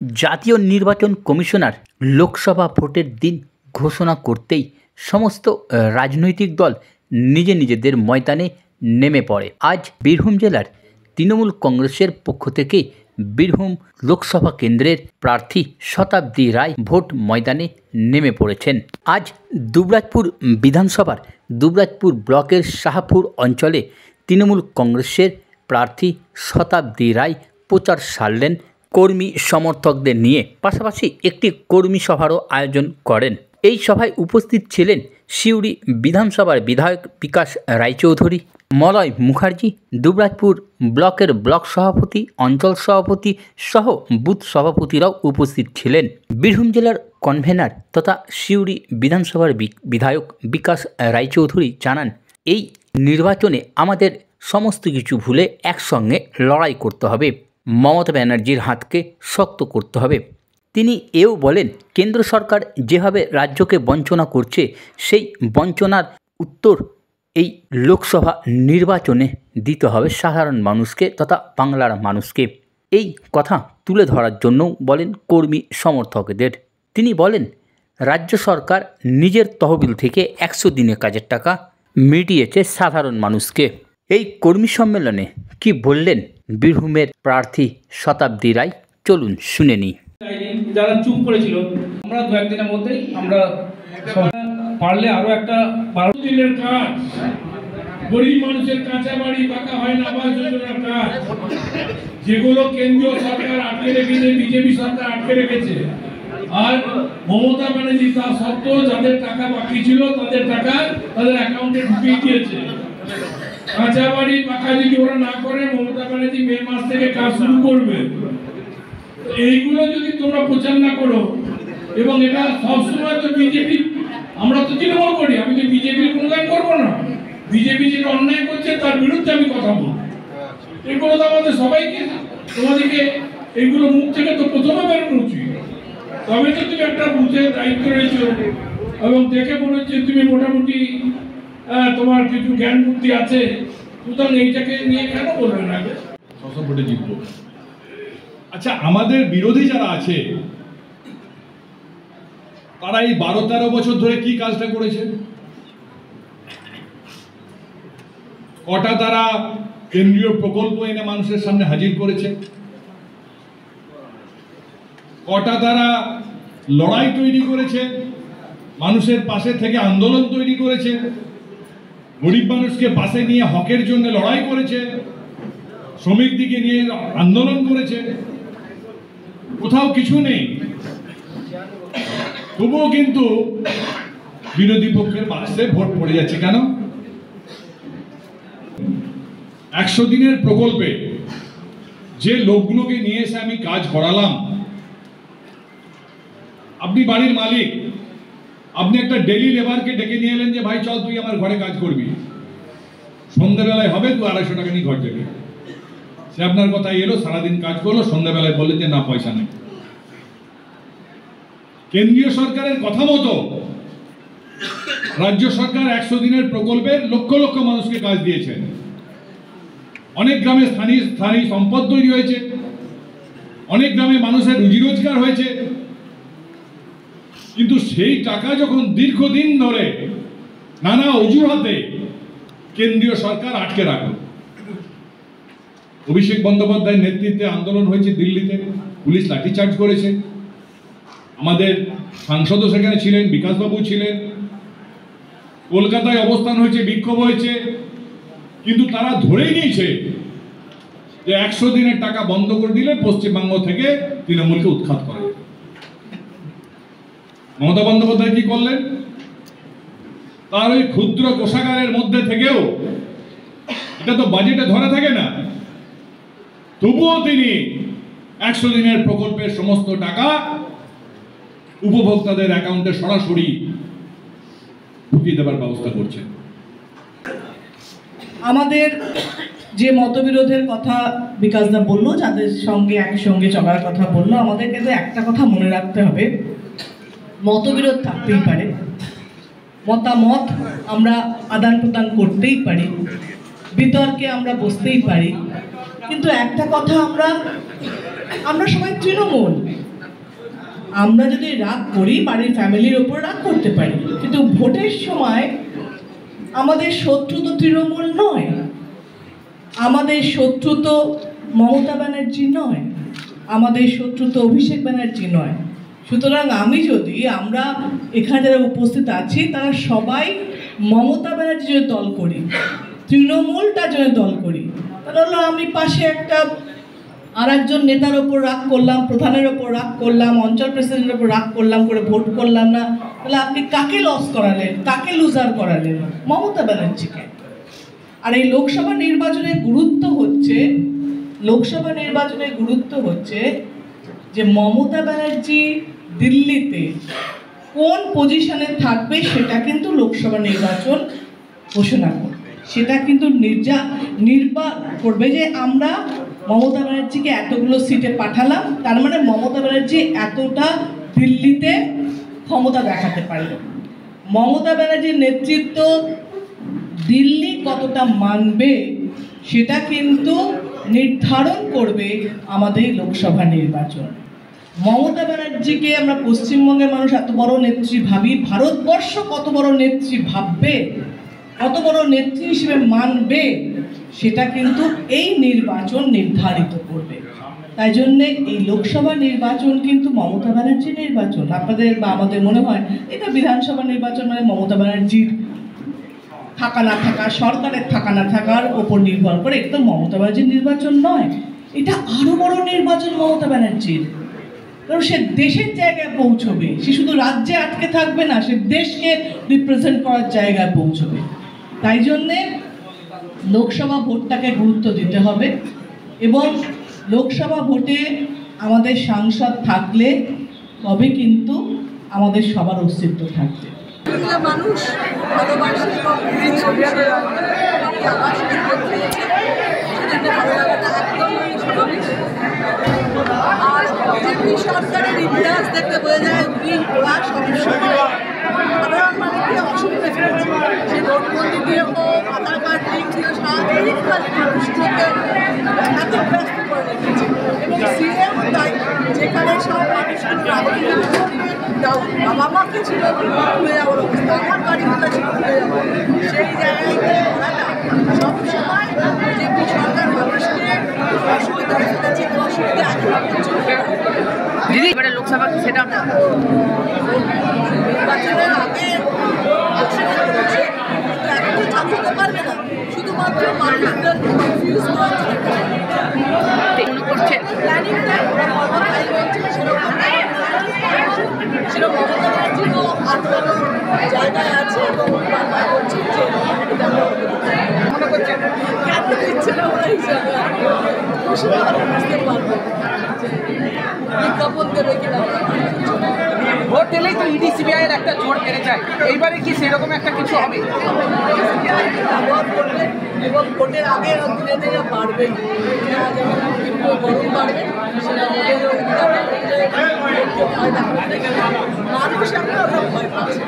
জাতীয় নির্বাচন কমিশনার লোকসভা ভোটের দিন ঘোষণা করতেই সমস্ত রাজনৈতিক দল নিজেদের ময়দানে নেমে পড়ে। আজ বীরভূম জেলার তৃণমূল কংগ্রেসের পক্ষ থেকে বীরভূম লোকসভা কেন্দ্রের প্রার্থী শতাব্দী রায় ভোট ময়দানে নেমে পড়েছেন। আজ দুবরাজপুর বিধানসভার দুবরাজপুর ব্লকের শাহপুর অঞ্চলে তৃণমূল কংগ্রেসের প্রার্থী শতাব্দী রায় প্রচার সারলেন কর্মী সমর্থকদের নিয়ে। পাশাপাশি একটি কর্মী সভারও আয়োজন করেন। এই সভায় উপস্থিত ছিলেন সিউড়ি বিধানসভার বিধায়ক বিকাশ রায়চৌধুরী, মলয় মুখার্জি, দুবরাজপুর ব্লকের ব্লক সভাপতি, অঞ্চল সভাপতি সহ বুথ সভাপতিরাও উপস্থিত ছিলেন। বীরভূম জেলার কনভেনার তথা সিউড়ি বিধানসভার বিধায়ক বিকাশ রায়চৌধুরী জানান, এই নির্বাচনে আমাদের সমস্ত কিছু ভুলে একসঙ্গে লড়াই করতে হবে। মমতা ব্যানার্জির হাতকে শক্ত করতে হবে। তিনি এও বলেন, কেন্দ্র সরকার যেভাবে রাজ্যকে বঞ্চনা করছে, সেই বঞ্চনার উত্তর এই লোকসভা নির্বাচনে দিতে হবে সাধারণ মানুষকে তথা বাংলার মানুষকে। এই কথা তুলে ধরার জন্য বলেন কর্মী সমর্থকদের। তিনি বলেন, রাজ্য সরকার নিজের তহবিল থেকে 100 দিনের কাজের টাকা মিটিয়েছে সাধারণ মানুষকে। এই কর্মী সম্মেলনে কি বললেন বীরভূমের প্রার্থী শতাব্দী রায়, চলুন শুনে নিই। যারা চুপ করেছিল, আমরা 2-1 দিনের মধ্যেই আমরা পারলে আরো একটা 12 দিনের কাজ, গরিব মানুষের কাঁচা বাড়ি পাকা হয় না, আবাস যোজনার কাজ, যেগুলো কেন্দ্রীয় সরকার আটকে রেখেছে, বিজেপি সরকার আটকে রেখেছে, আর মমতা ব্যানার্জি তা সত্ত্বেও যাদের টাকা বাকি ছিল তাদের টাকা তাদের অ্যাকাউন্টে ঢুকিয়ে দিয়েছে। কাঁচা বাড়ি পাকা যদি ওরা না করে, মমতা ব্যানার্জি মে মাস থেকে কাজ শুরু করবে। এইগুলো যদি তোমরা প্রচার না করো, এবং এটা সবসময় তো বিজেপি, আমরা তো তৃণমূল করি, আমি তো বিজেপির গুণগান করবো না। বিজেপি যেটা অন্যায় করছে তার বিরুদ্ধে আমি কথা বলবো। এগুলো তো আমাদের সবাইকে, তোমাদেরকে এইগুলো মুখ থেকে তো প্রথমে বেরোনো উচিত, তবে তো তুমি একটা বুথের দায়িত্ব রয়েছে এবং দেখে মনে হচ্ছে তুমি মোটামুটি তোমার কিছু জ্ঞান বুদ্ধি আছে, সুতরাং এইটাকে নিয়ে কেন বলবে না? ভোটে জিতবো। আচ্ছা, আমাদের বিরোধী যারা আছে তারা এই 12-13 বছর ধরে কি কাজটা করেছে? কটা তারা কেন্দ্রীয় প্রকল্প এনে মানুষের সামনে হাজির করেছে? কটা তারা লড়াই তৈরি করেছে, মানুষের পাশে থেকে আন্দোলন তৈরি করেছে, গরিব মানুষকে পাশে নিয়ে হকের জন্য লড়াই করেছে, শ্রমিকদিকে নিয়ে আন্দোলন করেছে? কোথাও কিছু নেই। তবুও কিন্তু বিরোধী পক্ষের পাশে ভোট পড়ে যাচ্ছে কেন? 100 দিনের প্রকল্পে যে লোকগুলোকে নিয়ে এসে আমি কাজ করালাম, আপনি বাড়ির মালিক, আপনি একটা ডেলি লেবারকে ডেকে নিয়ে এলেন যে ভাই চল তুই আমার ঘরে কাজ করবি, সন্ধ্যাবেলায় হবে, তুই 250 টাকা নিয়ে ঘর যাবি। সে আপনার কথা এলো, সারাদিন কাজ করলো, সন্ধ্যাবেলায় বললেন যে না, পয়সা নেই। কেন্দ্রীয় সরকারের কথা মতো রাজ্য সরকার 100 দিনের প্রকল্পের লক্ষ লক্ষ মানুষকে কাজ দিয়েছেন। অনেক গ্রামে স্থানীয় সম্পদ তৈরি হয়েছে, অনেক গ্রামে মানুষের রুজি রোজগার হয়েছে, কিন্তু সেই টাকা যখন দীর্ঘদিন ধরে নানা অজুহাতে কেন্দ্রীয় সরকার আটকে রাখল। অভিষেক বন্দ্যোপাধ্যায়ের নেতৃত্বে আন্দোলন হয়েছে দিল্লিতে, পুলিশ লাঠিচার্জ করেছে, আমাদের সাংসদও সেখানে ছিলেন, বিকাশবাবু ছিলেন, কলকাতায় অবস্থান হয়েছে, বিক্ষোভ হয়েছে, কিন্তু তারা ধরেই নিয়েছে যে 100 দিনের টাকা বন্ধ করে দিলে পশ্চিমবঙ্গ থেকে তৃণমূলকে উৎখাত করে। মমতা বন্দ্যোপাধ্যায় কি করলেন? তার ওই ক্ষুদ্র কোষাগারের মধ্যে থেকেও, এটা তো বাজেটে ধরা থাকে না, তবুও তিনি 100 দিনের প্রকল্পের সমস্ত টাকা উপভোক্তাদের অ্যাকাউন্টে সরাসরি ঢুকিয়ে দেওয়ার ব্যবস্থা করছেন। আমাদের যে মতবিরোধের কথা বিকাশদা বললো, যাদের সঙ্গে একসঙ্গে চলার কথা বললো, আমাদের কিন্তু একটা কথা মনে রাখতে হবে, মতবিরোধ থাকতেই পারে, মতামত আমরা আদান প্রদান করতেই পারি, বিতর্কে আমরা বসতেই পারি, কিন্তু একটা কথা আমরা সবাই তৃণমূল, আমরা যদি রাগ করি বাড়ির ফ্যামিলির ওপর রাগ করতে পারি, কিন্তু ভোটের সময় আমাদের শত্রু তো তৃণমূল নয়, আমাদের শত্রু তো মমতা ব্যানার্জি নয়, আমাদের শত্রু তো অভিষেক ব্যানার্জি নয়। সুতরাং আমরা এখানে যারা উপস্থিত আছি তারা সবাই মমতা ব্যানার্জি যদি দল করি, তৃণমূলটা যদি দল করি, তাহলে আমি পাশে আর একজন নেতার ওপর রাগ করলাম, প্রধানের ওপর রাগ করলাম, অঞ্চল প্রেসিডেন্টের ওপর রাগ করলাম করে ভোট করলাম না, তাহলে আপনি কাকে লস করালেন, কাকে লুজার করালেন? মমতা ব্যানার্জিকে। আর এই লোকসভা নির্বাচনের গুরুত্ব হচ্ছে যে মমতা ব্যানার্জি দিল্লিতে কোন পজিশনে থাকবে সেটা কিন্তু লোকসভা নির্বাচন ঘোষণা করবে, সেটা কিন্তু নির্বাচন করবে যে আমরা মমতা ব্যানার্জিকে এতগুলো সিটে পাঠালাম, তার মানে মমতা ব্যানার্জি এতটা দিল্লিতে ক্ষমতা দেখাতে পারল। মমতা ব্যানার্জির নেতৃত্ব দিল্লি কতটা মানবে সেটা কিন্তু নির্ধারণ করবে আমাদের লোকসভা নির্বাচন। মমতা ব্যানার্জিকে আমরা পশ্চিমবঙ্গের মানুষ এত বড় নেত্রী ভাবি, ভারতবর্ষ কত বড় নেত্রী ভাববে, কত বড় নেত্রী হিসেবে মানবে, সেটা কিন্তু এই নির্বাচন নির্ধারিত করবে। তাই জন্যে এই লোকসভা নির্বাচন কিন্তু মমতা ব্যানার্জির নির্বাচন। আপনাদের বা আমাদের মনে হয় এটা বিধানসভা নির্বাচন মানে মমতা ব্যানার্জির থাকা না থাকা, সরকারের থাকা না থাকার ওপর নির্ভর করে, এটা মমতা ব্যানার্জির নির্বাচন নয়, এটা আরো বড় নির্বাচন মমতা ব্যানার্জির। কারণ সে দেশের জায়গায় পৌঁছবে, সে শুধু রাজ্যে আটকে থাকবে না, সে দেশকে রিপ্রেজেন্ট করার জায়গায় পৌঁছবে। তাই জন্যে লোকসভা ভোটটাকে গুরুত্ব দিতে হবে এবং লোকসভা ভোটে আমাদের সাংসদ থাকলে তবে কিন্তু আমাদের সবার অস্তিত্ব থাকবে। মানুষ ভালোবাসে এবং আর বিজেপি সরকারের ইতিহাস দেখতে বোঝা যায় ওরা সবসময় সাধারণ মানুষকে অসুবিধা ফেলেছে। সে নোটবন্দি দিয়ে হোক, আধার কার্ড লিঙ্ক দিয়ে সারাদিন খালি মানুষকে ব্যতিব্যস্ত করে রেখেছে। এবং সিএম তাই যেখানে সব মানুষগুলো বাবা মাকে ছিল ভুলে যাওয়ার অবস্থা, আমার বাড়ি কোথায় ছিল ভুলে যাবো, সেই জায়গাতে ওরা না সবসময় বিজেপি সরকার মানুষকে অসুবিধা ফেলেছে, অসুবিধা দিদি এবারে লোকসভা সেটা নির্বাচনের আগে চালাতে পারবে না, শুধুমাত্র মানুষদের কনফিউজ করার জন্য মনে করছেন প্ল্যানিংটা সেরকম মমতা ব্যানার্জিরও আটকানো জায়গায় আছে এবং বারবার বলছেন যে এটা মনে করছেন কেন দিচ্ছে না ওরা হিসাবে বুঝতে পারবো বিজ্ঞাপন দেবে কিনা। ভোট দিলেই তো ইডি সিবিআই এর একটা জোর বেড়ে যায়, এইবারে কি সেরকম একটা কিছু হবে? ব্যবহার করবে এবং ভোটের আগে দিনে দিনে বাড়বে, যেমন গরম বাড়বে সেটা মানুষ একটা ভয় পাচ্ছে।